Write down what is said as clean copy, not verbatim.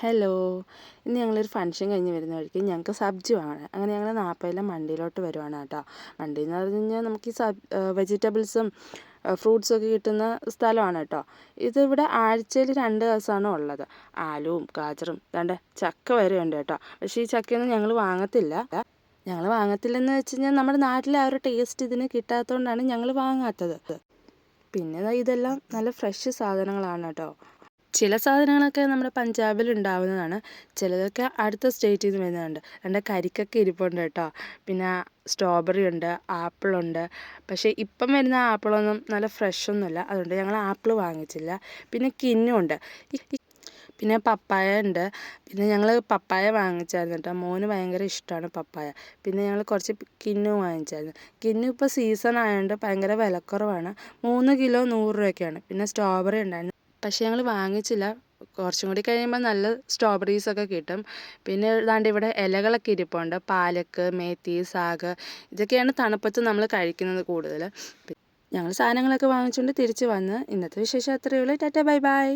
Hello, ഇന്ന് ഞങ്ങളൊരു function കഴിഞ്ഞ് വരുന്ന വഴിക്ക് ഞങ്ങൾക്ക് സബ്ജി വാങ്ങണം. അങ്ങനെ ഞങ്ങൾ നാപ്പയിലെ മണ്ടിയിലോട്ട് വരുവാണ് കേട്ടോ. മണ്ടി എന്ന് പറഞ്ഞു കഴിഞ്ഞാൽ നമുക്ക് ഈ വെജിറ്റബിൾസും ഫ്രൂട്ട്സും ഒക്കെ കിട്ടുന്ന സ്ഥലമാണ് കേട്ടോ. ഇതിവിടെ ആഴ്ചയിൽ 2 ദിവസമാണ് ഉള്ളത്. ആലുവും ഗാജറും ദാണ്ടെ ചക്ക വരെ ഉണ്ട് കേട്ടോ. പക്ഷേ ഈ ചക്കയൊന്നും ഞങ്ങൾ വാങ്ങത്തില്ല. ഞങ്ങൾ വാങ്ങത്തില്ലെന്ന് വെച്ച് കഴിഞ്ഞാൽ നമ്മുടെ നാട്ടിലെ ആ ഒരു ടേസ്റ്റ് ഇതിന് കിട്ടാത്തതുകൊണ്ടാണ് ഞങ്ങൾ വാങ്ങാത്തത്. പിന്നെ ഇതെല്ലാം നല്ല ഫ്രഷ് സാധനങ്ങളാണ് കേട്ടോ. ചില സാധനങ്ങളൊക്കെ നമ്മുടെ പഞ്ചാബിൽ ഉണ്ടാവുന്നതാണ്, ചിലതൊക്കെ അടുത്ത സ്റ്റേറ്റിൽ നിന്ന് വരുന്നതുണ്ട്. എൻ്റെ കരിക്കൊക്കെ ഇരിപ്പുണ്ട് കേട്ടോ. പിന്നെ സ്ട്രോബെറി ഉണ്ട്, ആപ്പിളുണ്ട്. പക്ഷേ ഇപ്പം വരുന്ന ആപ്പിളൊന്നും നല്ല ഫ്രഷ് ഒന്നുമല്ല, അതുകൊണ്ട് ഞങ്ങൾ ആപ്പിൾ വാങ്ങിച്ചില്ല. പിന്നെ കിന്നുണ്ട്, പിന്നെ പപ്പായ ഉണ്ട്. പിന്നെ ഞങ്ങൾ പപ്പായ വാങ്ങിച്ചായിരുന്നു കേട്ടോ. മോന് ഭയങ്കര ഇഷ്ടമാണ് പപ്പായ. പിന്നെ ഞങ്ങൾ കുറച്ച് കിന്നു വാങ്ങിച്ചായിരുന്നു. കിന്നു ഇപ്പോൾ സീസൺ ആയതുകൊണ്ട് ഭയങ്കര വിലക്കുറവാണ്. 3 കിലോ 100 രൂപയ്ക്കാണ്. പിന്നെ സ്ട്രോബെറി ഉണ്ടായിരുന്നു, പക്ഷേ ഞങ്ങൾ വാങ്ങിച്ചില്ല. കുറച്ചും കൂടി കഴിയുമ്പോൾ നല്ല സ്ട്രോബെറീസൊക്കെ കിട്ടും. പിന്നെ ഏതാണ്ട് ഇവിടെ ഇലകളൊക്കെ ഇരിപ്പുണ്ട്, പാലക്ക്, മേത്തി, സാഗ്. ഇതൊക്കെയാണ് തണുപ്പത്ത് നമ്മൾ കഴിക്കുന്നത് കൂടുതൽ. ഞങ്ങൾ സാധനങ്ങളൊക്കെ വാങ്ങിച്ചുകൊണ്ട് തിരിച്ച് വന്ന് ഇന്നത്തെ വിശേഷം അത്രയേ ഉള്ളൂ. Tata bye bye.